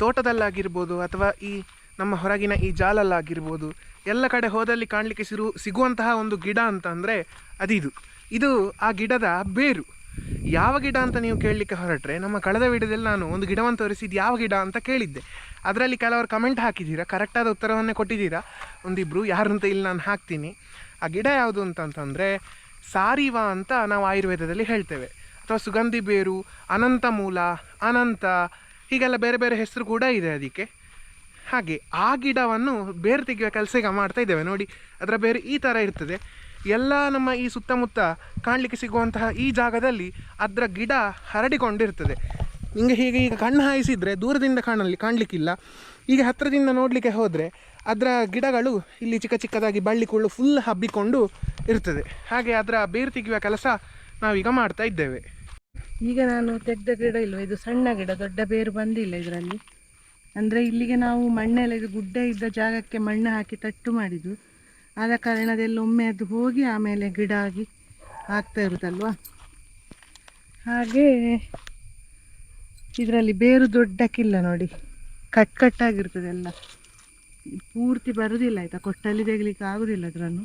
ತೋಟದಲ್ಲಾಗಿರ್ಬೋದು ಅಥವಾ ಈ ನಮ್ಮ ಹೊರಗಿನ ಈ ಜಾಲಲ್ಲಾಗಿರ್ಬೋದು, ಎಲ್ಲ ಕಡೆ ಹೋದಲ್ಲಿ ಕಾಣಲಿಕ್ಕೆ ಸಿಗುವಂತಹ ಒಂದು ಗಿಡ ಅಂತ ಅಂದರೆ ಇದು ಆ ಗಿಡದ ಬೇರು. ಯಾವ ಗಿಡ ಅಂತ ನೀವು ಕೇಳಲಿಕ್ಕೆ ಹೊರಟ್ರೆ, ನಮ್ಮ ಕಳೆದ ವಿಡಿಯೋದಲ್ಲಿ ನಾನು ಒಂದು ಗಿಡವನ್ನು ತೋರಿಸಿದ್ದು ಯಾವ ಗಿಡ ಅಂತ ಕೇಳಿದ್ದೆ. ಅದರಲ್ಲಿ ಕೆಲವರು ಕಮೆಂಟ್ ಹಾಕಿದ್ದೀರಾ, ಕರೆಕ್ಟಾದ ಉತ್ತರವನ್ನೇ ಕೊಟ್ಟಿದ್ದೀರಾ ಒಂದಿಬ್ಬರು. ಯಾರಂತ ಇಲ್ಲಿ ನಾನು ಹಾಕ್ತೀನಿ. ಆ ಗಿಡ ಯಾವುದು ಅಂತಂತಂದರೆ ಸಾರಿವ ಅಂತ ನಾವು ಆಯುರ್ವೇದದಲ್ಲಿ ಹೇಳ್ತೇವೆ, ಅಥವಾ ಸುಗಂಧಿ ಬೇರು, ಅನಂತ ಮೂಲ, ಅನಂತ, ಹೀಗೆಲ್ಲ ಬೇರೆ ಬೇರೆ ಹೆಸರು ಕೂಡ ಇದೆ ಅದಕ್ಕೆ. ಹಾಗೆ ಆ ಗಿಡವನ್ನು ಬೇರು ತೆಗೆಯುವ ಕೆಲಸ ಈಗ ಮಾಡ್ತಾ ಇದ್ದೇವೆ. ನೋಡಿ, ಅದರ ಬೇರು ಈ ಥರ ಇರ್ತದೆ. ಎಲ್ಲ ನಮ್ಮ ಈ ಸುತ್ತಮುತ್ತ ಕಾಣಲಿಕ್ಕೆ ಸಿಗುವಂತಹ ಈ ಜಾಗದಲ್ಲಿ ಅದರ ಗಿಡ ಹರಡಿಕೊಂಡಿರ್ತದೆ. ನಿಮಗೆ ಹೀಗೆ ಈಗ ಕಣ್ಣು ಹಾಯಿಸಿದರೆ ದೂರದಿಂದ ಕಾಣಲಿಕ್ಕಿಲ್ಲ. ಈಗ ಹತ್ತಿರದಿಂದ ನೋಡಲಿಕ್ಕೆ ಹೋದರೆ ಅದರ ಗಿಡಗಳು ಇಲ್ಲಿ ಚಿಕ್ಕ ಚಿಕ್ಕದಾಗಿ ಬಳ್ಳಿಗಳು ಫುಲ್ ಹಬ್ಬಿಕೊಂಡು ಇರ್ತದೆ. ಹಾಗೆ ಅದರ ಬೇರು ತೆಗೆಯುವ ಕೆಲಸ ನಾವೀಗ ಮಾಡ್ತಾ ಇದ್ದೇವೆ. ಈಗ ನಾನು ತೆಗೆದ ಗಿಡ ಇಲ್ವ, ಇದು ಸಣ್ಣ ಗಿಡ, ದೊಡ್ಡ ಬೇರು ಬಂದಿಲ್ಲ ಇದರಲ್ಲಿ. ಅಂದರೆ ಇಲ್ಲಿಗೆ ನಾವು ಮಣ್ಣೆಲ್ಲ, ಇದು ಗುಡ್ಡ ಇದ್ದ ಜಾಗಕ್ಕೆ ಮಣ್ಣು ಹಾಕಿ ತಟ್ಟು ಮಾಡಿದ್ದು, ಆದ ಕಾರಣದಲ್ಲಿ ಒಮ್ಮೆ ಅದು ಹೋಗಿ ಆಮೇಲೆ ಗಿಡ ಆಗಿ ಆಗ್ತಾ ಇರುತ್ತಲ್ವ. ಹಾಗೆ ಇದರಲ್ಲಿ ಬೇರು ದೊಡ್ಡಕ್ಕಿಲ್ಲ ನೋಡಿ, ಕಟ್ಟಾಗಿರ್ತದೆ ಎಲ್ಲ, ಪೂರ್ತಿ ಬರುವುದಿಲ್ಲ ಆಯಿತಾ, ಕೊಟ್ಟಲ್ಲಿ ತೆಗಲಿಕ್ಕೆ ಆಗುದಿಲ್ಲ ಅದನ್ನು.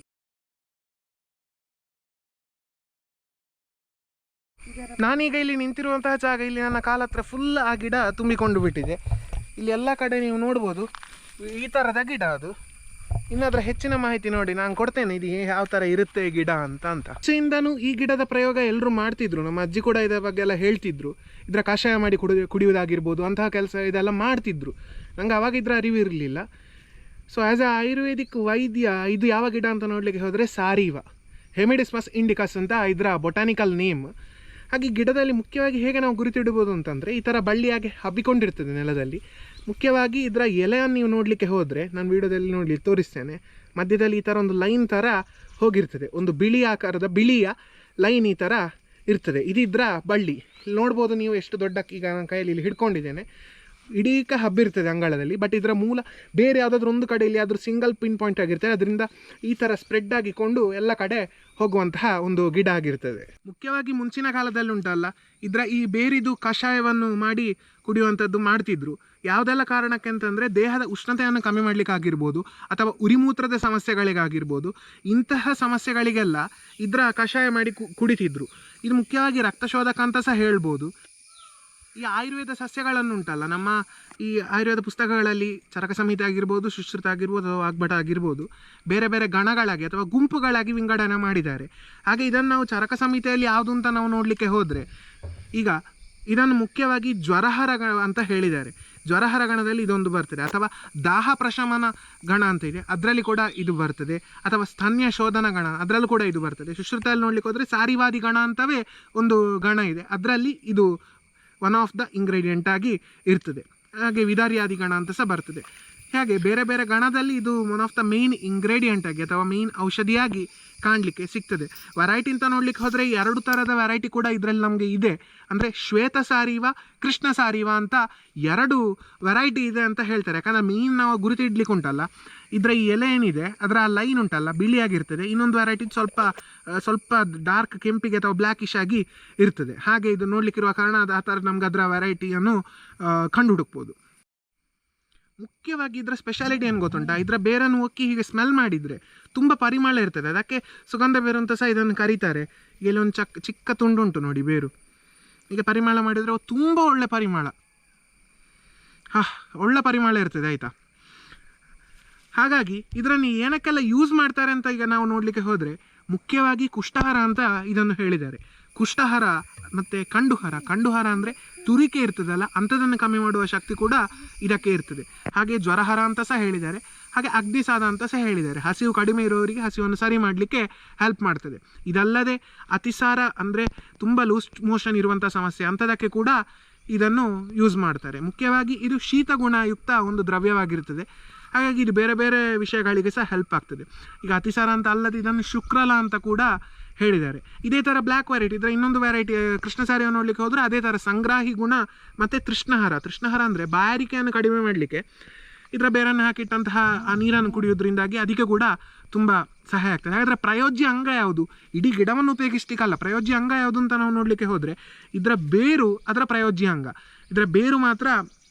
ನಾನೀಗ ಇಲ್ಲಿ ನಿಂತಿರುವಂತಹ ಜಾಗ, ಇಲ್ಲಿ ನನ್ನ ಕಾಲ ಹತ್ರ ಫುಲ್ ಆ ಗಿಡ ತುಂಬಿಕೊಂಡು ಬಿಟ್ಟಿದೆ. ಇಲ್ಲಿ ಎಲ್ಲ ಕಡೆ ನೀವು ನೋಡ್ಬೋದು ಈ ಥರದ ಗಿಡ ಅದು. ಇನ್ನದರ ಹೆಚ್ಚಿನ ಮಾಹಿತಿ ನೋಡಿ ನಾನು ಕೊಡ್ತೇನೆ, ಇದು ಯಾವ ಥರ ಇರುತ್ತೆ ಗಿಡ ಅಂತ. ಮುಂಚೆಯಿಂದನೂ ಈ ಗಿಡದ ಪ್ರಯೋಗ ಎಲ್ಲರೂ ಮಾಡ್ತಿದ್ರು. ನಮ್ಮ ಅಜ್ಜಿ ಕೂಡ ಇದರ ಬಗ್ಗೆ ಎಲ್ಲ ಹೇಳ್ತಿದ್ರು. ಇದರ ಕಷಾಯ ಮಾಡಿ ಕುಡಿಯೋದಾಗಿರ್ಬೋದು, ಅಂತಹ ಕೆಲಸ ಇದೆಲ್ಲ ಮಾಡ್ತಿದ್ರು. ನಂಗೆ ಅವಾಗ ಇದರ ಅರಿವು ಇರಲಿಲ್ಲ. ಸೊ ಆ್ಯಸ್ ಎ ಆಯುರ್ವೇದಿಕ್ ವೈದ್ಯ ಇದು ಯಾವ ಗಿಡ ಅಂತ ನೋಡಲಿಕ್ಕೆ ಹೋದರೆ ಸಾರಿವ, ಹೆಮಿಡಿಸ್ಮಸ್ ಇಂಡಿಕಸ್ ಅಂತ ಇದರ ಬೊಟಾನಿಕಲ್ ನೇಮ್. ಹಾಗೆ ಗಿಡದಲ್ಲಿ ಮುಖ್ಯವಾಗಿ ಹೇಗೆ ನಾವು ಗುರುತಿಡ್ಬೋದು ಅಂತಂದರೆ, ಈ ಥರ ಬಳ್ಳಿಯಾಗಿ ಹಬ್ಬಿಕೊಂಡಿರ್ತದೆ ನೆಲದಲ್ಲಿ. ಮುಖ್ಯವಾಗಿ ಇದರ ಎಲೆಯನ್ನು ನೀವು ನೋಡಲಿಕ್ಕೆ ಹೋದರೆ, ನಾನು ವೀಡಿಯೋದಲ್ಲಿ ತೋರಿಸ್ತೇನೆ, ಮಧ್ಯದಲ್ಲಿ ಈ ಥರ ಒಂದು ಲೈನ್ ಥರ ಹೋಗಿರ್ತದೆ, ಒಂದು ಬಿಳಿ ಆಕಾರದ ಬಿಳಿಯ ಲೈನ್ ಈ ಥರ ಇರ್ತದೆ. ಇದು ಇದರ ಬಳ್ಳಿ. ಇಲ್ಲಿ ನೋಡ್ಬೋದು ನೀವು ಎಷ್ಟು ದೊಡ್ಡಕ್ಕೆ, ಈಗ ನನ್ನ ಕೈಯಲ್ಲಿ ಇಲ್ಲಿ ಹಿಡ್ಕೊಂಡಿದ್ದೇನೆ, ಇಡೀಕ ಹಬ್ಬಿರ್ತದೆ ಅಂಗಳದಲ್ಲಿ. ಬಟ್ ಇದರ ಮೂಲ ಬೇರೆ ಯಾವುದಾದ್ರೂ ಒಂದು ಕಡೆಯಲ್ಲಿ ಆದರೂ ಸಿಂಗಲ್ ಪಿನ್ ಪಾಯಿಂಟ್ ಆಗಿರ್ತದೆ, ಅದರಿಂದ ಈ ಥರ ಸ್ಪ್ರೆಡ್ ಆಗಿಕೊಂಡು ಎಲ್ಲ ಕಡೆ ಹೋಗುವಂತಹ ಒಂದು ಗಿಡ ಆಗಿರ್ತದೆ. ಮುಖ್ಯವಾಗಿ ಮುಂಚಿನ ಕಾಲದಲ್ಲಿ ಉಂಟಲ್ಲ, ಇದರ ಈ ಬೇರಿದು ಕಷಾಯವನ್ನು ಮಾಡಿ ಕುಡಿಯುವಂಥದ್ದು ಮಾಡ್ತಿದ್ರು. ಯಾವುದೆಲ್ಲ ಕಾರಣಕ್ಕೆ ಅಂತಂದರೆ ದೇಹದ ಉಷ್ಣತೆಯನ್ನು ಕಮ್ಮಿ ಮಾಡಲಿಕ್ಕಾಗಿರ್ಬೋದು, ಅಥವಾ ಉರಿಮೂತ್ರದ ಸಮಸ್ಯೆಗಳಿಗಾಗಿರ್ಬೋದು. ಇಂತಹ ಸಮಸ್ಯೆಗಳಿಗೆಲ್ಲ ಇದರ ಕಷಾಯ ಮಾಡಿ ಕುಡಿತಿದ್ರು. ಇದು ಮುಖ್ಯವಾಗಿ ರಕ್ತಶೋಧಕ ಅಂತ ಸಹ ಹೇಳ್ಬೋದು. ಈ ಆಯುರ್ವೇದ ಸಸ್ಯಗಳನ್ನು ಉಂಟಲ್ಲ, ನಮ್ಮ ಈ ಆಯುರ್ವೇದ ಪುಸ್ತಕಗಳಲ್ಲಿ ಚರಕ ಸಂಹಿತೆ ಆಗಿರ್ಬೋದು, ಸುಶ್ರುತ ಆಗಿರ್ಬೋದು, ಅಥವಾ ವಾಗ್ಭಟ ಆಗಿರ್ಬೋದು, ಬೇರೆ ಬೇರೆ ಗಣಗಳಾಗಿ ಅಥವಾ ಗುಂಪುಗಳಾಗಿ ವಿಂಗಡಣೆ ಮಾಡಿದ್ದಾರೆ. ಹಾಗೆ ಇದನ್ನು ನಾವು ಚರಕ ಸಂಹಿತೆಯಲ್ಲಿ ಯಾವುದು ಅಂತ ನಾವು ನೋಡಲಿಕ್ಕೆ ಹೋದರೆ, ಈಗ ಇದನ್ನು ಮುಖ್ಯವಾಗಿ ಜ್ವರಹರ ಅಂತ ಹೇಳಿದ್ದಾರೆ. ಜ್ವರಹರ ಗಣದಲ್ಲಿ ಇದೊಂದು ಬರ್ತದೆ, ಅಥವಾ ದಾಹ ಪ್ರಶಮನ ಗಣ ಅಂತ ಇದೆ, ಅದರಲ್ಲಿ ಕೂಡ ಇದು ಬರ್ತದೆ, ಅಥವಾ ಸ್ತನ್ಯ ಶೋಧನ ಗಣ ಅದರಲ್ಲೂ ಕೂಡ ಇದು ಬರ್ತದೆ. ಸುಶ್ರುತದಲ್ಲಿ ನೋಡ್ಲಿಕ್ಕೆ ಹೋದರೆ ಸಾರಿವಾದಿ ಗಣ ಅಂತವೇ ಒಂದು ಗಣ ಇದೆ, ಅದರಲ್ಲಿ ಇದು ಒನ್ ಆಫ್ ದ ಇಂಗ್ರೀಡಿಯೆಂಟ್ ಆಗಿ ಇರ್ತದೆ. ಹಾಗೆ ವಿದಾರಿಯಾದಿ ಗಣ ಅಂತ ಸಹ ಬರ್ತದೆ. ಹಾಗೆ ಬೇರೆ ಬೇರೆ ಗಣದಲ್ಲಿ ಇದು one of the main ingredient ಆಗಿ ಅಥವಾ ಮೇನ್ ಔಷಧಿಯಾಗಿ ಕಾಣಲಿಕ್ಕೆ ಸಿಗ್ತದೆ. ವೆರೈಟಿ ಅಂತ ನೋಡ್ಲಿಕ್ಕೆ ಹೋದರೆ 2 ಥರದ ವೆರೈಟಿ ಕೂಡ ಇದರಲ್ಲಿ ನಮಗೆ ಇದೆ. ಅಂದರೆ ಶ್ವೇತ ಸಾರಿವ, ಕೃಷ್ಣ ಸಾರಿವ ಅಂತ 2 ವೆರೈಟಿ ಇದೆ ಅಂತ ಹೇಳ್ತಾರೆ. ಯಾಕಂದರೆ ಮೇನ್ ನಾವು ಗುರುತಿಡ್ಲಿಕ್ಕೆ ಉಂಟಲ್ಲ, ಇದರ ಈ ಎಲೆ ಏನಿದೆ ಅದರ ಲೈನ್ ಉಂಟಲ್ಲ ಬಿಳಿಯಾಗಿರ್ತದೆ. ಇನ್ನೊಂದು ವೆರೈಟಿ ಸ್ವಲ್ಪ ಡಾರ್ಕ್ ಕೆಂಪಿಗೆ ಅಥವಾ ಬ್ಲ್ಯಾಕಿಶ್ ಆಗಿ ಇರ್ತದೆ. ಹಾಗೆ ಇದು ನೋಡಲಿಕ್ಕಿರುವ ಕಾರಣ ಆ ಥರ ನಮ್ಗೆ ಅದರ ವೆರೈಟಿಯನ್ನು ಕಂಡು ಹುಡುಕ್ಬೋದು. ಮುಖ್ಯವಾಗಿ ಇದರ ಸ್ಪೆಷಾಲಿಟಿ ಏನು ಗೊತ್ತುಂಟ, ಇದರ ಬೇರನ್ನು ಒಕ್ಕಿ ಹೀಗೆ ಸ್ಮೆಲ್ ಮಾಡಿದರೆ ತುಂಬ ಪರಿಮಳ ಇರ್ತದೆ. ಅದಕ್ಕೆ ಸುಗಂಧ ಬೇರು ಅಂತ ಸಹ ಇದನ್ನು ಕರೀತಾರೆ. ಇಲ್ಲಿ ಒಂದು ಚಿಕ್ಕ ತುಂಡುಂಟು ನೋಡಿ ಬೇರು, ಈಗ ಪರಿಮಳ ಮಾಡಿದರೆ ತುಂಬ ಒಳ್ಳೆ ಪರಿಮಳ, ಒಳ್ಳೆ ಪರಿಮಳ ಇರ್ತದೆ ಆಯಿತಾ. ಹಾಗಾಗಿ ಇದನ್ನು ಏನಕ್ಕೆಲ್ಲ ಯೂಸ್ ಮಾಡ್ತಾರೆ ಅಂತ ಈಗ ನಾವು ನೋಡಲಿಕ್ಕೆ ಹೋದರೆ, ಮುಖ್ಯವಾಗಿ ಕುಷ್ಠಹಾರ ಅಂತ ಇದನ್ನು ಹೇಳಿದ್ದಾರೆ. ಕುಷ್ಠಹಾರ ಮತ್ತು ಕಂಡುಹಾರ ಅಂದರೆ ತುರಿಕೆ ಇರ್ತದಲ್ಲ, ಅಂಥದನ್ನು ಕಮ್ಮಿ ಮಾಡುವ ಶಕ್ತಿ ಕೂಡ ಇದಕ್ಕೆ ಇರ್ತದೆ. ಹಾಗೆ ಜ್ವರಹಾರ ಅಂತ ಸಹ ಹೇಳಿದ್ದಾರೆ. ಹಾಗೆ ಅಗ್ನಿಸಾದ ಅಂತ ಸಹ ಹೇಳಿದ್ದಾರೆ. ಹಸಿವು ಕಡಿಮೆ ಇರೋರಿಗೆ ಹಸಿವನ್ನು ಸರಿ ಮಾಡಲಿಕ್ಕೆ ಹೆಲ್ಪ್ ಮಾಡ್ತದೆ. ಇದಲ್ಲದೆ ಅತಿಸಾರ ಅಂದರೆ ತುಂಬ ಲೂಸ್ ಮೋಷನ್ ಇರುವಂಥ ಸಮಸ್ಯೆ, ಅಂಥದಕ್ಕೆ ಕೂಡ ಇದನ್ನು ಯೂಸ್ ಮಾಡ್ತಾರೆ. ಮುಖ್ಯವಾಗಿ ಇದು ಶೀತ ಗುಣಯುಕ್ತ ಒಂದು ದ್ರವ್ಯವಾಗಿರ್ತದೆ. ಹಾಗಾಗಿ ಇದು ಬೇರೆ ಬೇರೆ ವಿಷಯಗಳಿಗೆ ಸಹ ಹೆಲ್ಪ್ ಆಗ್ತದೆ. ಈಗ ಅತಿಸಾರ ಅಂತ ಅಲ್ಲದೆ ಇದನ್ನು ಶುಕ್ರಲ ಅಂತ ಕೂಡ ಹೇಳಿದ್ದಾರೆ. ಇದೇ ಥರ ಬ್ಲ್ಯಾಕ್ ವೆರೈಟಿ ಇದರ ಇನ್ನೊಂದು ವೆರೈಟಿ ಕೃಷ್ಣ ಸಾರಿಯನ್ನು ನೋಡಲಿಕ್ಕೆ ಹೋದರೆ ಅದೇ ಥರ ಸಂಗ್ರಾಹಿ ಗುಣ ಮತ್ತು ತೃಷ್ಣಹಾರ ಅಂದರೆ ಬಾಯಾರಿಕೆಯನ್ನು ಕಡಿಮೆ ಮಾಡಲಿಕ್ಕೆ ಇದರ ಬೇರನ್ನು ಹಾಕಿಟ್ಟಂತಹ ಆ ನೀರನ್ನು ಕುಡಿಯೋದ್ರಿಂದಾಗಿ ಅದಕ್ಕೆ ಕೂಡ ತುಂಬ ಸಹಾಯ ಆಗ್ತದೆ. ಹಾಗಾದರೆ ಪ್ರಯೋಜ್ಯ ಅಂಗ ಯಾವುದು? ಇಡೀ ಗಿಡವನ್ನು ಉಪಯೋಗಿಸ್ಲಿಕ್ಕಲ್ಲ, ಪ್ರಯೋಜ್ಯ ಅಂಗ ಯಾವುದು ಅಂತ ನಾವು ನೋಡಲಿಕ್ಕೆ ಹೋದರೆ ಇದರ ಬೇರು ಅದರ ಪ್ರಯೋಜ್ಯ ಅಂಗ. ಇದರ ಬೇರು ಮಾತ್ರ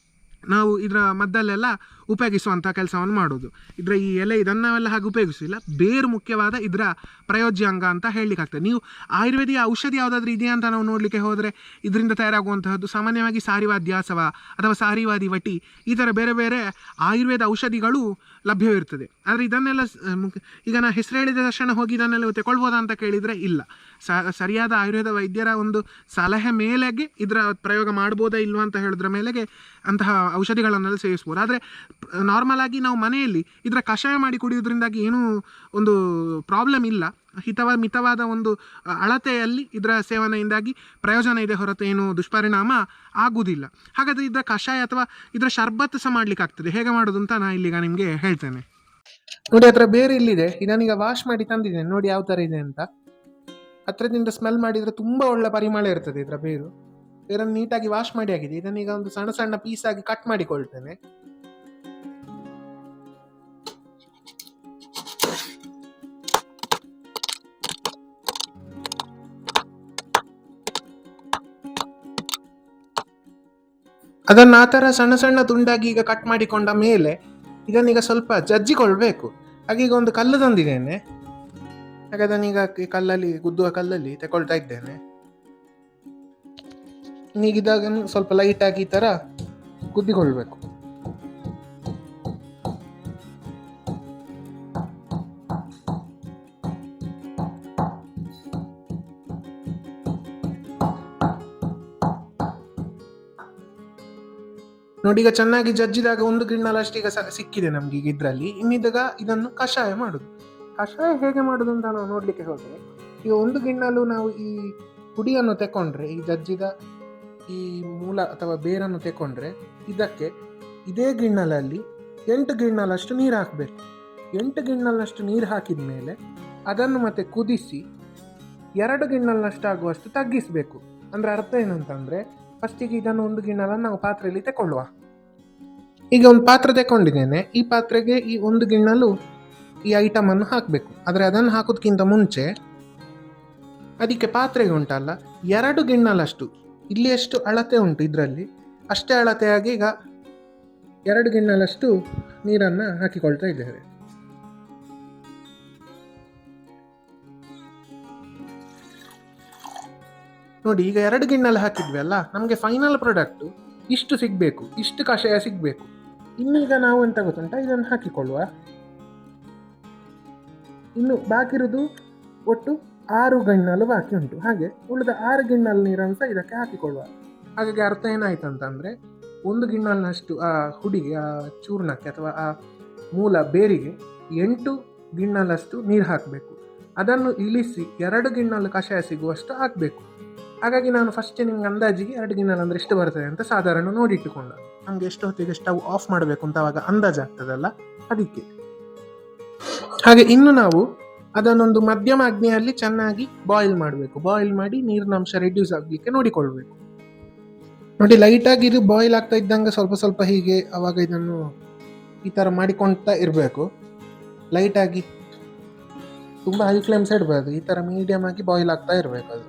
ನಾವು ಇದರ ಮದ್ದಲ್ಲೆಲ್ಲ ಉಪಯೋಗಿಸುವಂಥ ಕೆಲಸವನ್ನು ಮಾಡೋದು. ಇದರ ಈ ಎಲೆ ಇದನ್ನೆಲ್ಲ ಹಾಗೆ ಉಪಯೋಗಿಸಿಲ್ಲ, ಬೇರು ಮುಖ್ಯವಾದ ಇದರ ಪ್ರಯೋಜ್ಯಾಂಗ ಅಂತ ಹೇಳಲಿಕ್ಕಾಗ್ತದೆ. ನೀವು ಆಯುರ್ವೇದಿಯ ಔಷಧಿ ಯಾವುದಾದ್ರೂ ಇದೆಯಾ ಅಂತ ನಾವು ನೋಡಲಿಕ್ಕೆ ಹೋದರೆ ಇದರಿಂದ ತಯಾರಾಗುವಂತಹದ್ದು ಸಾಮಾನ್ಯವಾಗಿ ಸಾರಿವಾದ್ಯಾಸವ ಅಥವಾ ಸಾರಿವಾದಿ ವಟಿ ಈ ಥರ ಬೇರೆ ಬೇರೆ ಆಯುರ್ವೇದ ಔಷಧಿಗಳು ಲಭ್ಯವಿರ್ತದೆ. ಆದರೆ ಇದನ್ನೆಲ್ಲ ಈಗ ನಾ ಹೆಸರು ಹೇಳಿದ ತಕ್ಷಣ ಹೋಗಿ ಇದನ್ನೆಲ್ಲ ತಗೊಳ್ಬೋದಾ ಅಂತ ಕೇಳಿದರೆ ಇಲ್ಲ. ಸರಿಯಾದ ಆಯುರ್ವೇದ ವೈದ್ಯರ ಒಂದು ಸಲಹೆ ಮೇಲೆಗೆ ಇದರ ಪ್ರಯೋಗ ಮಾಡ್ಬೋದಾ ಇಲ್ವಾ ಅಂತ ಹೇಳಿದ್ರ ಮೇಲೆಗೆ ಅಂತಹ ಔಷಧಿಗಳನ್ನೆಲ್ಲ ಸೇವಿಸ್ಬೋದು. ಆದರೆ ನಾರ್ಮಲ್ ಆಗಿ ನಾವು ಮನೆಯಲ್ಲಿ ಇದರ ಕಷಾಯ ಮಾಡಿ ಕುಡಿಯೋದ್ರಿಂದಾಗಿ ಏನೂ ಒಂದು ಪ್ರಾಬ್ಲಮ್ ಇಲ್ಲ. ಮಿತವಾದ ಒಂದು ಅಳತೆಯಲ್ಲಿ ಇದರ ಸೇವನೆಯಿಂದಾಗಿ ಪ್ರಯೋಜನ ಇದೆ ಹೊರತು ಏನು ದುಷ್ಪರಿಣಾಮ ಆಗುವುದಿಲ್ಲ. ಹಾಗಾದರೆ ಇದರ ಕಷಾಯ ಅಥವಾ ಇದರ ಶರ್ಬತ್ತು ಸಹ ಮಾಡಲಿಕ್ಕೆ ಆಗ್ತದೆ. ಹೇಗೆ ಮಾಡೋದು ಅಂತ ನಾನು ಇಲ್ಲಿಗ ನಿಮಗೆ ಹೇಳ್ತೇನೆ. ನೋಡಿ, ಅದರ ಬೇರೆ ಇಲ್ಲಿದೆ. ಇದನ್ನೀಗ ವಾಶ್ ಮಾಡಿ ತಂದಿದ್ದೇನೆ. ನೋಡಿ ಯಾವ ಥರ ಇದೆ ಅಂತ. ಹತ್ರದಿಂದ ಸ್ಮೆಲ್ ಮಾಡಿದರೆ ತುಂಬ ಒಳ್ಳೆ ಪರಿಮಳ ಇರ್ತದೆ ಇದರ ಬೇರನ್ನು ನೀಟಾಗಿ ವಾಶ್ ಮಾಡಿ ಆಗಿದೆ. ಇದನ್ನೀಗ ಒಂದು ಸಣ್ಣ ಸಣ್ಣ ಪೀಸ್ ಆಗಿ ಕಟ್ ಮಾಡಿಕೊಳ್ತೇನೆ. ಅದನ್ನು ಆ ಥರ ಸಣ್ಣ ಸಣ್ಣ ತುಂಡಾಗಿ ಈಗ ಕಟ್ ಮಾಡಿಕೊಂಡ ಮೇಲೆ ಇದನ್ನೀಗ ಸ್ವಲ್ಪ ಜಜ್ಜಿಕೊಳ್ಬೇಕು. ಹಾಗೆ ಈಗ ಒಂದು ಕಲ್ಲು ತಂದಿದ್ದೇನೆ. ಹಾಗೆ ಅದನ್ನೀಗ ಕಲ್ಲಲ್ಲಿ ಗುದ್ದುವ ಕಲ್ಲಲ್ಲಿ ತಗೊಳ್ತಾ ಇದ್ದೇನೆ. ಈಗಿದಾಗ ಸ್ವಲ್ಪ ಲೈಟಾಗಿ ಈ ಥರ ಗುದ್ದಿಕೊಳ್ಬೇಕು. ನೋಡಿ, ಈಗ ಚೆನ್ನಾಗಿ ಜಜ್ಜಿದಾಗ ಒಂದು ಗಿಣ್ಣಲಷ್ಟು ಈಗ ಸಿಕ್ಕಿದೆ ನಮ್ಗೆ ಈಗ ಇದರಲ್ಲಿ. ಇನ್ನಿದ್ದಾಗ ಇದನ್ನು ಕಷಾಯ ಮಾಡುದು. ಕಷಾಯ ಹೇಗೆ ಮಾಡುದು ಅಂತ ನಾವು ನೋಡ್ಲಿಕ್ಕೆ ಹೋದರೆ, ಈಗ ಒಂದು ಗಿಣ್ಣಲು ನಾವು ಈ ಪುಡಿಯನ್ನು ತೆಕೊಂಡ್ರೆ, ಈ ಜಜ್ಜಿದ ಈ ಮೂಲ ಅಥವಾ ಬೇರನ್ನು ತೆಕೊಂಡ್ರೆ ಇದಕ್ಕೆ ಇದೇ ಗಿಣ್ಣಲಲ್ಲಿ 8 ಗಿಣ್ಣಲಷ್ಟು ನೀರು ಹಾಕಬೇಕು. 8 ಗಿಣ್ಣಲಷ್ಟು ನೀರು ಹಾಕಿದ ಮೇಲೆ ಅದನ್ನು ಮತ್ತೆ ಕುದಿಸಿ 2 ಗಿಣ್ಣಲಷ್ಟು ಆಗುವಷ್ಟು ತಗ್ಗಿಸಬೇಕು. ಅಂದರೆ ಅರ್ಥ ಏನಂತಂದರೆ, ಫಸ್ಟಿಗೆ ಇದನ್ನು ಒಂದು ಗಿಣ್ಣಲನ್ನು ನಾವು ಪಾತ್ರೆಯಲ್ಲಿ ತೆಕೊಳ್ಳುವ. ಈಗ ಒಂದು ಪಾತ್ರೆ ತೆಕೊಂಡಿದ್ದೇನೆ. ಈ ಪಾತ್ರೆಗೆ ಈ ಒಂದು ಗಿಣ್ಣಲು ಈ ಐಟಮನ್ನು ಹಾಕಬೇಕು. ಆದರೆ ಅದನ್ನು ಹಾಕೋದಕ್ಕಿಂತ ಮುಂಚೆ ಅದಕ್ಕೆ ಪಾತ್ರೆಗೆ ಉಂಟಲ್ಲ 2 ಗಿಣ್ಣಲಷ್ಟು, ಇಲ್ಲಿ ಎಷ್ಟು ಅಳತೆ ಉಂಟು ಇದರಲ್ಲಿ ಅಷ್ಟೇ ಅಳತೆಯಾಗಿ ಈಗ 2 ಗಿಣ್ಣಲಷ್ಟು ನೀರನ್ನು ಹಾಕಿಕೊಳ್ತಾ ಇದ್ದೇವೆ. ನೋಡಿ, ಈಗ 2 ಗಿಣ್ಣಲು ಹಾಕಿದ್ವಿ ಅಲ್ಲ, ನಮಗೆ ಫೈನಲ್ ಪ್ರಾಡಕ್ಟು ಇಷ್ಟು ಸಿಗಬೇಕು, ಇಷ್ಟು ಕಷಾಯ ಸಿಗಬೇಕು. ಇನ್ನೀಗ ನಾವು ಎಂತ ಗೊತ್ತುಂಟ, ಇದನ್ನು ಹಾಕಿಕೊಳ್ಳುವ. ಇನ್ನು ಬಾಕಿ ಇರೋದು ಒಟ್ಟು 6 ಗಿಣ್ಣಲು ಬಾಕಿ ಉಂಟು. ಹಾಗೆ ಉಳಿದ 6 ಗಿಣ್ಣಲು ನೀರನ್ನು ಸಹ ಇದಕ್ಕೆ ಹಾಕಿಕೊಳ್ಳುವ. ಹಾಗಾಗಿ ಅರ್ಥ ಏನಾಯ್ತು ಅಂತಂದರೆ, 1 ಗಿಣ್ಣಲಿನಷ್ಟು ಆ ಹುಡಿಗೆ, ಆ ಚೂರ್ಣಕ್ಕೆ ಅಥವಾ ಆ ಮೂಲ ಬೇರಿಗೆ 8 ಗಿಣ್ಣಲಷ್ಟು ನೀರು ಹಾಕಬೇಕು. ಅದನ್ನು ಇಳಿಸಿ 2 ಗಿಣ್ಣಲು ಕಷಾಯ ಸಿಗುವಷ್ಟು ಹಾಕಬೇಕು. ಹಾಗಾಗಿ ನಾನು ಫಸ್ಟೇ ನಿಮ್ಗೆ ಅಂದಾಜಿಗೆ 2 ಗಿಣ್ಣಲು ಅಂದರೆ ಎಷ್ಟು ಬರ್ತದೆ ಅಂತ ಸಾಧಾರಣ ನೋಡಿಟ್ಟುಕೊಂಡ. ನಮಗೆ ಎಷ್ಟು ಹೊತ್ತಿಗೆ ಸ್ಟವ್ ಆಫ್ ಮಾಡಬೇಕು ಅಂತ ಅವಾಗ ಅಂದಾಜು ಆಗ್ತದಲ್ಲ, ಅದಕ್ಕೆ. ಹಾಗೆ ಇನ್ನು ನಾವು ಅದನ್ನೊಂದು ಮಧ್ಯಮ ಅಗ್ನಿಯಲ್ಲಿ ಚೆನ್ನಾಗಿ ಬಾಯ್ಲ್ ಮಾಡಬೇಕು. ಬಾಯ್ಲ್ ಮಾಡಿ ನೀರಿನ ಅಂಶ ರೆಡ್ಯೂಸ್ ಆಗಲಿಕ್ಕೆ ನೋಡಿಕೊಳ್ಬೇಕು. ನೋಡಿ, ಲೈಟಾಗಿ ಇದು ಬಾಯ್ಲ್ ಆಗ್ತಾ ಇದ್ದಂಗೆ ಸ್ವಲ್ಪ ಸ್ವಲ್ಪ ಹೀಗೆ ಅವಾಗ ಇದನ್ನು ಈ ಥರ ಮಾಡಿಕೊಳ್ತಾ ಇರಬೇಕು. ಲೈಟಾಗಿ, ತುಂಬ ಹೈ ಫ್ಲೇಮ್ಸ್ ಇಡಬಾರ್ದು. ಈ ಥರ ಮೀಡಿಯಮ್ ಆಗಿ ಬಾಯ್ಲ್ ಆಗ್ತಾ ಇರಬೇಕು ಅದು.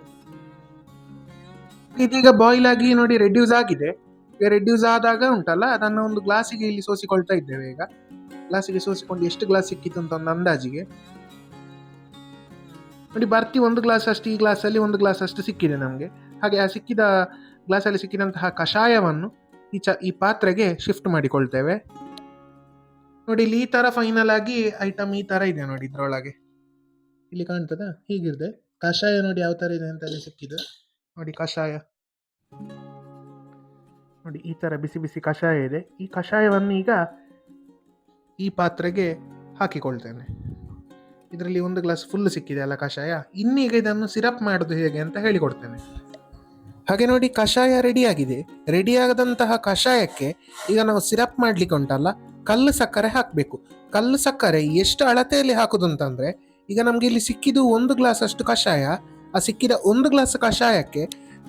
ಇದೀಗ ಬಾಯ್ಲ್ ಆಗಿ ನೋಡಿ ರೆಡ್ಯೂಸ್ ಆಗಿದೆ. ಈಗ ರೆಡ್ಯೂಸ್ ಆದಾಗ ಉಂಟಲ್ಲ, ಅದನ್ನು ಒಂದು ಗ್ಲಾಸಿಗೆ ಇಲ್ಲಿ ಸೋಸಿಕೊಳ್ತಾ ಇದ್ದೇವೆ. ಈಗ ಗ್ಲಾಸಿಗೆ ಸೋಸಿಕೊಂಡು ಎಷ್ಟು ಗ್ಲಾಸ್ ಸಿಕ್ಕಿತ್ತು ಅಂತ ಒಂದು ಅಂದಾಜಿಗೆ ನೋಡಿ, ಬರ್ತಿ 1 ಗ್ಲಾಸ್ ಅಷ್ಟು, ಈ ಗ್ಲಾಸಲ್ಲಿ 1 ಗ್ಲಾಸ್ ಅಷ್ಟು ಸಿಕ್ಕಿದೆ ನಮಗೆ. ಹಾಗೆ ಆ ಸಿಕ್ಕಿದ ಗ್ಲಾಸಲ್ಲಿ ಸಿಕ್ಕಿದಂತಹ ಕಷಾಯವನ್ನು ಈ ಪಾತ್ರೆಗೆ ಶಿಫ್ಟ್ ಮಾಡಿಕೊಳ್ತೇವೆ. ನೋಡಿ, ಇಲ್ಲಿ ಈ ಥರ ಫೈನಲ್ ಆಗಿ ಐಟಮ್ ಈ ಥರ ಇದೆ. ನೋಡಿ, ಇದರೊಳಗೆ ಇಲ್ಲಿ ಕಾಣ್ತದ, ಹೀಗಿದೆ ಕಷಾಯ. ನೋಡಿ ಯಾವ ಥರ ಇದೆ ಅಂತ ಅಲ್ಲಿ ಸಿಕ್ಕಿದೆ. ನೋಡಿ ಕಷಾಯ, ನೋಡಿ ಈ ಥರ ಬಿಸಿ ಬಿಸಿ ಕಷಾಯ ಇದೆ. ಈ ಕಷಾಯವನ್ನು ಈಗ ಈ ಪಾತ್ರೆಗೆ ಹಾಕಿಕೊಳ್ತೇನೆ. ಇದರಲ್ಲಿ 1 ಗ್ಲಾಸ್ ಫುಲ್ ಸಿಕ್ಕಿದೆ ಅಲ್ಲ ಕಷಾಯ. ಇನ್ನೀಗ ಇದನ್ನು ಸಿರಪ್ ಮಾಡೋದು ಹೇಗೆ ಅಂತ ಹೇಳಿಕೊಡ್ತೇನೆ. ಹಾಗೆ ನೋಡಿ, ಕಷಾಯ ರೆಡಿಯಾಗಿದೆ. ರೆಡಿಯಾದಂತಹ ಕಷಾಯಕ್ಕೆ ಈಗ ನಾವು ಸಿರಪ್ ಮಾಡಲಿಕ್ಕೆ ಉಂಟಲ್ಲ, ಕಲ್ಲು ಸಕ್ಕರೆ ಹಾಕಬೇಕು. ಕಲ್ಲು ಸಕ್ಕರೆ ಎಷ್ಟು ಅಳತೆಯಲ್ಲಿ ಹಾಕೋದು ಅಂತಂದರೆ, ಈಗ ನಮಗೆ ಇಲ್ಲಿ ಸಿಕ್ಕಿದ್ದು 1 ಗ್ಲಾಸ್ ಅಷ್ಟು ಕಷಾಯ. ಆ ಸಿಕ್ಕಿದ 1 ಗ್ಲಾಸ್ ಕಷಾಯಕ್ಕೆ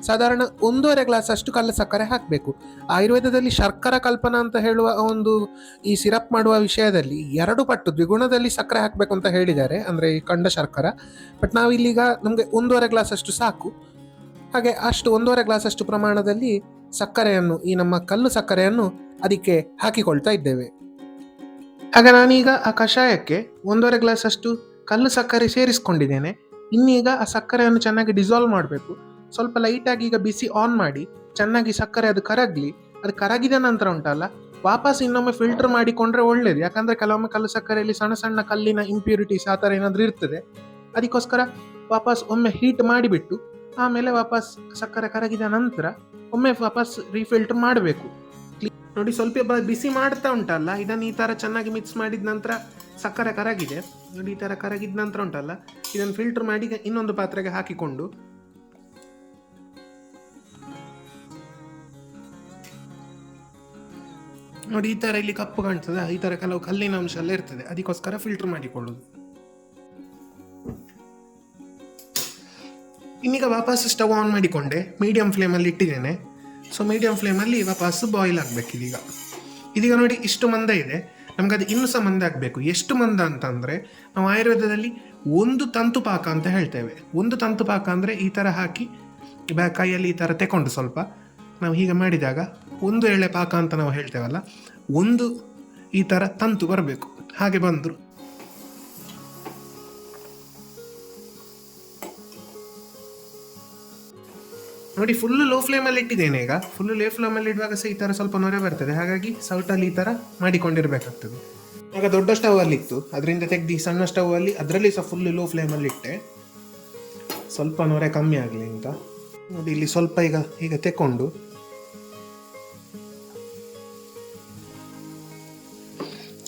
ಸಾಧಾರಣ 1.5 ಗ್ಲಾಸ್ ಅಷ್ಟು ಕಲ್ಲು ಸಕ್ಕರೆ ಹಾಕಬೇಕು. ಆಯುರ್ವೇದದಲ್ಲಿ ಶರ್ಕರ ಕಲ್ಪನಾ ಅಂತ ಹೇಳುವ ಒಂದು ಈ ಸಿರಪ್ ಮಾಡುವ ವಿಷಯದಲ್ಲಿ 2 ಪಟ್ಟು ದ್ವಿಗುಣದಲ್ಲಿ ಸಕ್ಕರೆ ಹಾಕಬೇಕು ಅಂತ ಹೇಳಿದ್ದಾರೆ, ಅಂದರೆ ಈ ಕಂಡ ಶರ್ಕರ. ಬಟ್ ನಾವಿಲ್ಲೀಗ ನಮಗೆ 1.5 ಗ್ಲಾಸ್ ಅಷ್ಟು ಸಾಕು. ಹಾಗೆ ಅಷ್ಟು 1.5 ಗ್ಲಾಸ್ ಅಷ್ಟು ಪ್ರಮಾಣದಲ್ಲಿ ಸಕ್ಕರೆಯನ್ನು, ಈ ನಮ್ಮ ಕಲ್ಲು ಸಕ್ಕರೆಯನ್ನು ಅದಕ್ಕೆ ಹಾಕಿಕೊಳ್ತಾ ಇದ್ದೇವೆ. ಆಗ ನಾನೀಗ ಆ ಕಷಾಯಕ್ಕೆ 1.5 ಗ್ಲಾಸ್ ಅಷ್ಟು ಕಲ್ಲು ಸಕ್ಕರೆ ಸೇರಿಸ್ಕೊಂಡಿದ್ದೇನೆ. ಇನ್ನೀಗ ಆ ಸಕ್ಕರೆಯನ್ನು ಚೆನ್ನಾಗಿ ಡಿಸಾಲ್ವ್ ಮಾಡಬೇಕು. ಸ್ವಲ್ಪ ಲೈಟಾಗಿ ಈಗ ಬಿಸಿ ಆನ್ ಮಾಡಿ ಚೆನ್ನಾಗಿ ಸಕ್ಕರೆ ಅದು ಕರಗಲಿ. ಅದು ಕರಗಿದ ನಂತರ ಉಂಟಲ್ಲ, ವಾಪಸ್ ಇನ್ನೊಮ್ಮೆ ಫಿಲ್ಟರ್ ಮಾಡಿಕೊಂಡ್ರೆ ಒಳ್ಳೇದು. ಯಾಕಂದರೆ ಕೆಲವೊಮ್ಮೆ ಕಲ್ಲು ಸಕ್ಕರೆಯಲ್ಲಿ ಸಣ್ಣ ಸಣ್ಣ ಕಲ್ಲಿನ ಇಂಪ್ಯೂರಿಟೀಸ್ ಆ ಥರ ಏನಾದರೂ ಇರ್ತದೆ. ಅದಕ್ಕೋಸ್ಕರ ವಾಪಸ್ ಒಮ್ಮೆ ಹೀಟ್ ಮಾಡಿಬಿಟ್ಟು ಆಮೇಲೆ ವಾಪಸ್ ಸಕ್ಕರೆ ಕರಗಿದ ನಂತರ ಒಮ್ಮೆ ವಾಪಸ್ ರೀಫಿಲ್ಟರ್ ಮಾಡಬೇಕು. ನೋಡಿ, ಸ್ವಲ್ಪ ಬಿಸಿ ಮಾಡ್ತಾ ಉಂಟಲ್ಲ, ಇದನ್ನು ಈ ಥರ ಚೆನ್ನಾಗಿ ಮಿಕ್ಸ್ ಮಾಡಿದ ನಂತರ ಸಕ್ಕರೆ ಕರಗಿದೆ ನೋಡಿ. ಈ ಥರ ಕರಗಿದ ನಂತರ ಉಂಟಲ್ಲ, ಇದನ್ನು ಫಿಲ್ಟರ್ ಮಾಡಿ ಇನ್ನೊಂದು ಪಾತ್ರೆಗೆ ಹಾಕಿಕೊಂಡು ನೋಡಿ, ಈ ಥರ ಇಲ್ಲಿ ಕಪ್ಪು ಕಾಣ್ತದೆ. ಈ ಥರ ಕೆಲವು ಕಲ್ಲಿನ ಅಂಶ ಎಲ್ಲ ಇರ್ತದೆ, ಅದಕ್ಕೋಸ್ಕರ ಫಿಲ್ಟರ್ ಮಾಡಿಕೊಳ್ಳೋದು. ಇನ್ನೀಗ ವಾಪಸ್ ಸ್ಟವ್ ಆನ್ ಮಾಡಿಕೊಂಡೆ, ಮೀಡಿಯಂ ಫ್ಲೇಮಲ್ಲಿ ಇಟ್ಟಿದ್ದೇನೆ. ಸೊ ಮೀಡಿಯಂ ಫ್ಲೇಮಲ್ಲಿ ವಾಪಸ್ ಬಾಯ್ಲ್ ಆಗಬೇಕು. ಇದೀಗ ನೋಡಿ ಇಷ್ಟು ಮಂದ ಇದೆ, ನಮ್ಗೆ ಅದು ಇನ್ನೂ ಸಹ ಮಂದ ಆಗಬೇಕು. ಎಷ್ಟು ಮಂದ ಅಂತಂದರೆ, ನಾವು ಆಯುರ್ವೇದದಲ್ಲಿ ಒಂದು ತಂತು ಪಾಕ ಅಂತ ಹೇಳ್ತೇವೆ. ಒಂದು ತಂತು ಪಾಕ ಅಂದರೆ ಈ ಥರ ಹಾಕಿ ಕೈಯಲ್ಲಿ ಈ ಥರ ತೆಕೊಂಡು ಸ್ವಲ್ಪ ನಾವು ಹೀಗೆ ಮಾಡಿದಾಗ ಒಂದು ಎಳೆ ಪಾಕ ಅಂತ ನಾವು ಹೇಳ್ತೇವಲ್ಲ, ಒಂದು ಈ ಥರ ತಂತು ಬರಬೇಕು. ಹಾಗೆ ಬಂದರು ನೋಡಿ, ಫುಲ್ಲು ಲೋ ಫ್ಲೇಮಲ್ಲಿ ಇಟ್ಟಿದ್ದೇನೆ. ಈಗ ಫುಲ್ಲು ಲೋ ಫ್ಲೇಮಲ್ಲಿ ಇಡುವಾಗ ಸಹ ಈ ಥರ ಸ್ವಲ್ಪ ನೊರೆ ಬರ್ತದೆ. ಹಾಗಾಗಿ ಸೌಟಲ್ಲಿ ಈ ಥರ ಮಾಡಿಕೊಂಡಿರಬೇಕಾಗ್ತದೆ. ಆಗ ದೊಡ್ಡ ಸ್ಟವಲ್ಲಿ ಇತ್ತು, ಅದರಿಂದ ತೆಗ್ದು ಸಣ್ಣ ಸ್ಟವಲ್ಲಿ ಅದರಲ್ಲಿ ಸಹ ಫುಲ್ಲು ಲೋ ಫ್ಲೇಮಲ್ಲಿ ಇಟ್ಟೆ, ಸ್ವಲ್ಪ ನೊರೆ ಕಮ್ಮಿ ಆಗಲಿ ಅಂತ. ನೋಡಿ, ಇಲ್ಲಿ ಸ್ವಲ್ಪ ಈಗ ತೆಕ್ಕೊಂಡು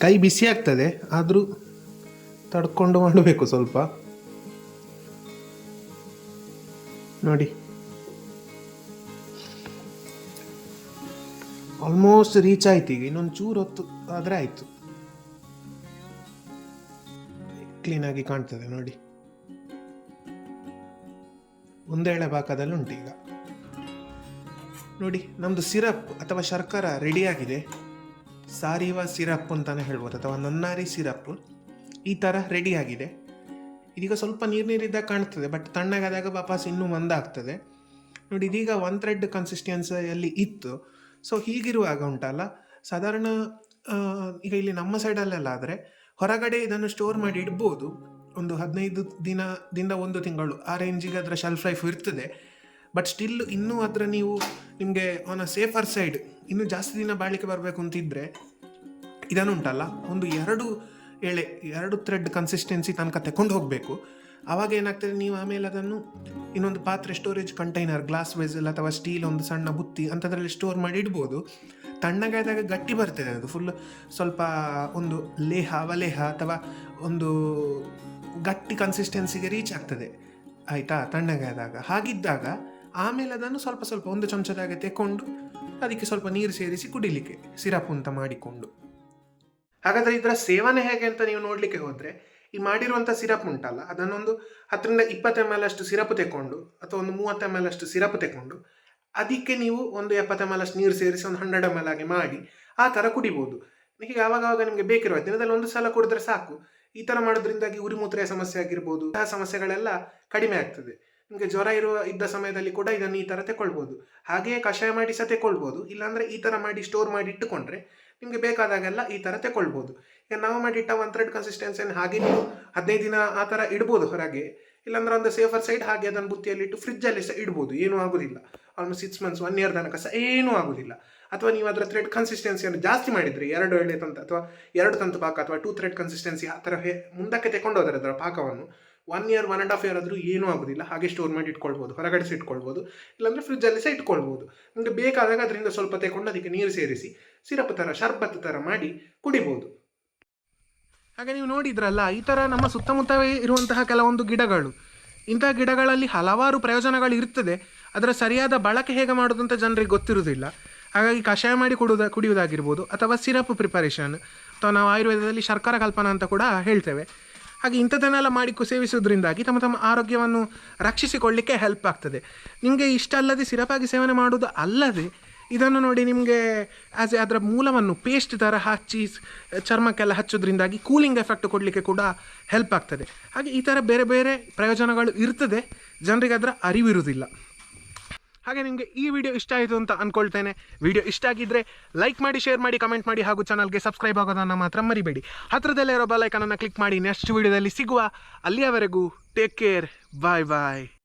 ಕೈ ಬಿಸಿ ಆಗ್ತದೆ, ಆದರೂ ತಡ್ಕೊಂಡು ಮಾಡಬೇಕು ಸ್ವಲ್ಪ. ನೋಡಿ, ಆಲ್ಮೋಸ್ಟ್ ರೀಚ್ ಆಯ್ತು. ಈಗ ಇನ್ನೊಂದು ಚೂರು ಹೊತ್ತು ಆದರೆ ಆಯಿತು. ಕ್ಲೀನಾಗಿ ಕಾಣ್ತದೆ ನೋಡಿ, ಒಂದೇಳೆ ಪಾಕದಲ್ಲಿ ಉಂಟು. ಈಗ ನೋಡಿ, ನಮ್ಮದು ಸಿರಪ್ ಅಥವಾ ಶರ್ಕರ ರೆಡಿಯಾಗಿದೆ. ಸಾರಿವ ಸಿರಪ್ ಅಂತಲೇ ಹೇಳ್ಬೋದು, ಅಥವಾ ನನ್ನಾರಿ ಸಿರಪ್ ಈ ಥರ ರೆಡಿಯಾಗಿದೆ. ಇದೀಗ ಸ್ವಲ್ಪ ನೀರಿದ್ದಾಗ ಕಾಣ್ತದೆ, ಬಟ್ ತಣ್ಣಗಾದಾಗ ವಾಪಸ್ ಇನ್ನೂ ಮಂದ ಆಗ್ತದೆ. ನೋಡಿ, ಇದೀಗ 1 ಥ್ರೆಡ್ ಕನ್ಸಿಸ್ಟೆನ್ಸಿಯಲ್ಲಿ ಇತ್ತು. ಸೊ ಹೀಗಿರುವಾಗ ಉಂಟಲ್ಲ, ಸಾಧಾರಣ ಈಗ ಇಲ್ಲಿ ನಮ್ಮ ಸೈಡಲ್ಲೆಲ್ಲ ಆದರೆ ಹೊರಗಡೆ ಇದನ್ನು ಸ್ಟೋರ್ ಮಾಡಿ ಇಡ್ಬೋದು. ಒಂದು 15 ದಿನದಿಂದ 1 ತಿಂಗಳು ಆ ರೇಂಜಿಗೆ ಅದರ ಶೆಲ್ಫ್ ಲೈಫ್ ಇರ್ತದೆ. ಬಟ್ ಸ್ಟಿಲ್ ಇನ್ನೂ ಅದರ ನಿಮಗೆ ಆನ್ ಅ ಸೇಫರ್ ಸೈಡ್ ಇನ್ನೂ ಜಾಸ್ತಿ ದಿನ ಬಾಳಿಕೆ ಬರಬೇಕು ಅಂತಿದ್ರೆ ಇದನ್ನುಂಟಲ್ಲ, ಒಂದು 2 ಥ್ರೆಡ್ ಕನ್ಸಿಸ್ಟೆನ್ಸಿ ತನಕ ತಗೊಂಡು ಹೋಗಬೇಕು. ಆವಾಗ ಏನಾಗ್ತದೆ, ನೀವು ಆಮೇಲೆ ಅದನ್ನು ಇನ್ನೊಂದು ಪಾತ್ರೆ, ಸ್ಟೋರೇಜ್ ಕಂಟೈನರ್, ಗ್ಲಾಸ್ ವೆಸಲ್ ಅಥವಾ ಸ್ಟೀಲ್ ಒಂದು ಸಣ್ಣ ಬುತ್ತಿ ಅಂಥದ್ರಲ್ಲಿ ಸ್ಟೋರ್ ಮಾಡಿ ಇಡ್ಬೋದು. ತಣ್ಣಗಾದಾಗ ಗಟ್ಟಿ ಬರ್ತದೆ ಅದು ಫುಲ್. ಸ್ವಲ್ಪ ಒಂದು ಅವಲೇಹ ಅಥವಾ ಒಂದು ಗಟ್ಟಿ ಕನ್ಸಿಸ್ಟೆನ್ಸಿಗೆ ರೀಚ್ ಆಗ್ತದೆ, ಆಯಿತಾ, ತಣ್ಣಗಾದಾಗ. ಹಾಗಿದ್ದಾಗ ಆಮೇಲೆ ಅದನ್ನು ಸ್ವಲ್ಪ ಸ್ವಲ್ಪ 1 ಚಮಚದಾಗೆ ತೆಕೊಂಡು ಅದಕ್ಕೆ ಸ್ವಲ್ಪ ನೀರು ಸೇರಿಸಿ ಕುಡಿಲಿಕ್ಕೆ, ಸಿರಪ್ ಅಂತ ಮಾಡಿಕೊಂಡು. ಹಾಗಾದರೆ ಇದರ ಸೇವನೆ ಹೇಗೆ ಅಂತ ನೀವು ನೋಡಲಿಕ್ಕೆ ಹೋದರೆ, ಈ ಮಾಡಿರುವಂಥ ಸಿರಪ್ ಉಂಟಲ್ಲ, ಅದನ್ನೊಂದು 10ರಿಂದ 20 ml ಅಷ್ಟು ಸಿರಪ್ ತೆಕ್ಕೊಂಡು, ಅಥವಾ ಒಂದು 30 ml ಅಷ್ಟು ಸಿರಪ್ ತೆಕ್ಕೊಂಡು ಅದಕ್ಕೆ ನೀವು ಒಂದು 70 ml ಅಷ್ಟು ನೀರು ಸೇರಿಸಿ ಒಂದು 100 ml ಆಗಿ ಮಾಡಿ ಆ ಥರ ಕುಡಿಬೋದು. ಹೀಗೆ ಆವಾಗ ನಿಮಗೆ ಬೇಕಿರುವ ದಿನದಲ್ಲಿ 1 ಸಲ ಕುಡಿದ್ರೆ ಸಾಕು. ಈ ಥರ ಮಾಡೋದ್ರಿಂದಾಗಿ ಉರಿಮೂತ್ರೆಯ ಸಮಸ್ಯೆ ಆಗಿರ್ಬೋದು, ಆ ಸಮಸ್ಯೆಗಳೆಲ್ಲ ಕಡಿಮೆ ಆಗ್ತದೆ. ನಿಮಗೆ ಜ್ವರ ಇದ್ದ ಸಮಯದಲ್ಲಿ ಕೂಡ ಇದನ್ನು ಈ ಥರ ತೆಕೊಳ್ಬೋದು. ಹಾಗೆಯೇ ಕಷಾಯ ಮಾಡಿ ಸಹ ತೆಕೊಳ್ಬೋದು. ಇಲ್ಲಾಂದರೆ ಈ ಥರ ಮಾಡಿ ಸ್ಟೋರ್ ಮಾಡಿ ಇಟ್ಟುಕೊಂಡ್ರೆ ನಿಮಗೆ ಬೇಕಾದಾಗೆಲ್ಲ ಈ ಥರ ತೆಕೊಳ್ಬೋದು. ಈಗ ನಾವು ಮಾಡಿಟ್ಟ 1 ಥ್ರೆಡ್ ಕನ್ಸಿಸ್ಟೆನ್ಸಿಯನ್ನು ಹಾಗೆ ನೀವು 15 ದಿನ ಆ ಥರ ಇಡ್ಬೋದು ಹೊರಗೆ. ಇಲ್ಲಾಂದ್ರೆ ಒಂದು ಸೇಫರ್ ಸೈಡ್ ಹಾಗೆ ಅದನ್ನು ಬುತ್ತಿಯಲ್ಲಿ ಇಟ್ಟು ಫ್ರಿಜ್ಜಲ್ಲಿ ಸಹ ಇಡ್ಬೋದು, ಏನೂ ಆಗೋದಿಲ್ಲ. ಆಲ್ಮೋಸ್ಟ್ 6 months 1 year ತನಕ ಸಹ ಏನೂ ಆಗೋದಿಲ್ಲ. ಅಥವಾ ನೀವು ಅದರ ಥ್ರೆಡ್ ಕನ್ಸಿಸ್ಟೆನ್ಸಿಯನ್ನು ಜಾಸ್ತಿ ಮಾಡಿದರೆ 2 ಎಳೆ ತಂತು ಅಥವಾ 2 ತಂತು ಪಾಕ ಅಥವಾ 2 ಥ್ರೆಡ್ ಕನ್ಸಿಸ್ಟೆನ್ಸಿ ಆ ಥರ ಮುಂದಕ್ಕೆ ತೆಕೊಂಡು ಹೋದರೆ ಅದರ ಪಾಕವನ್ನು 1 year 1.5 year ಆದರೂ ಏನೂ ಆಗೋದಿಲ್ಲ. ಹಾಗೆ ಸ್ಟೋರ್ ಮಾಡಿ ಇಟ್ಕೊಳ್ಬೋದು, ಹೊರಗಡೆ ಸಹ ಇಟ್ಕೊಳ್ಬೋದು, ಇಲ್ಲಾಂದರೆ ಫ್ರಿಜ್ಜಲ್ಲಿ ಸಹ ಇಟ್ಕೊಳ್ಬೋದು. ನಿಮಗೆ ಬೇಕಾದಾಗ ಅದರಿಂದ ಸ್ವಲ್ಪ ತೆಕೊಂಡು ಅದಕ್ಕೆ ನೀರು ಸೇರಿಸಿ ಸಿರಪ್ ಥರ, ಶರ್ಬತ್ ಥರ ಮಾಡಿ ಕುಡಿಬೋದು. ಹಾಗೆ ನೀವು ನೋಡಿದ್ರಲ್ಲ, ಈ ಥರ ನಮ್ಮ ಸುತ್ತಮುತ್ತವೇ ಇರುವಂತಹ ಕೆಲವೊಂದು ಗಿಡಗಳು, ಇಂತಹ ಗಿಡಗಳಲ್ಲಿ ಹಲವಾರು ಪ್ರಯೋಜನಗಳು ಇರ್ತದೆ. ಅದರ ಸರಿಯಾದ ಬಳಕೆ ಹೇಗೆ ಮಾಡೋದು ಅಂತ ಜನರಿಗೆ ಗೊತ್ತಿರುವುದಿಲ್ಲ. ಹಾಗಾಗಿ ಕಷಾಯ ಮಾಡಿ ಕುಡಿಯುವುದಾಗಿರ್ಬೋದು, ಅಥವಾ ಸಿರಪ್ ಪ್ರಿಪರೇಷನ್, ಅಥವಾ ನಾವು ಆಯುರ್ವೇದದಲ್ಲಿ ಶರ್ಕರ ಕಲ್ಪನಾ ಅಂತ ಕೂಡ ಹೇಳ್ತೇವೆ. ಹಾಗೆ ಇಂಥದ್ದನ್ನೆಲ್ಲ ಮಾಡಿ ಸೇವಿಸೋದ್ರಿಂದಾಗಿ ತಮ್ಮ ಆರೋಗ್ಯವನ್ನು ರಕ್ಷಿಸಿಕೊಳ್ಳಲಿಕ್ಕೆ ಹೆಲ್ಪ್ ಆಗ್ತದೆ. ನಿಮಗೆ ಇಷ್ಟ ಅಲ್ಲದೆ ಸಿರಪಾಗಿ ಸೇವನೆ ಮಾಡೋದು ಅಲ್ಲದೆ, ಇದನ್ನು ನೋಡಿ ನಿಮಗೆ ಅದರ ಮೂಲವನ್ನು ಪೇಸ್ಟ್ ಥರ ಹಚ್ಚಿ ಚರ್ಮಕ್ಕೆಲ್ಲ ಹಚ್ಚೋದ್ರಿಂದಾಗಿ ಕೂಲಿಂಗ್ ಎಫೆಕ್ಟ್ ಕೊಡಲಿಕ್ಕೆ ಕೂಡ ಹೆಲ್ಪ್ ಆಗ್ತದೆ. ಹಾಗೆ ಈ ಥರ ಬೇರೆ ಬೇರೆ ಪ್ರಯೋಜನಗಳು ಇರ್ತದೆ, ಜನರಿಗೆ ಅದರ ಅರಿವಿರುವುದಿಲ್ಲ. ಹಾಗೆ ನಿಮಗೆ ಈ ವಿಡಿಯೋ ಇಷ್ಟ ಆಯಿತು ಅಂತ ಅಂದ್ಕೊಳ್ತೇನೆ. ವಿಡಿಯೋ ಇಷ್ಟ ಆಗಿದ್ದರೆ ಲೈಕ್ ಮಾಡಿ, ಶೇರ್ ಮಾಡಿ, ಕಮೆಂಟ್ ಮಾಡಿ ಹಾಗೂ ಚಾನಲ್ಗೆ ಸಬ್ಸ್ಕ್ರೈಬ್ ಆಗೋದನ್ನು ಮಾತ್ರ ಮರಿಬೇಡಿ. ಹತ್ತಿರದಲ್ಲೇ ಇರೋ ಬೆಲ್ ಐಕಾನನ್ನು ಕ್ಲಿಕ್ ಮಾಡಿ. ನೆಕ್ಸ್ಟ್ ವಿಡಿಯೋದಲ್ಲಿ ಸಿಗುವ. ಅಲ್ಲಿಯವರೆಗೂ ಟೇಕ್ ಕೇರ್. ಬಾಯ್ ಬಾಯ್.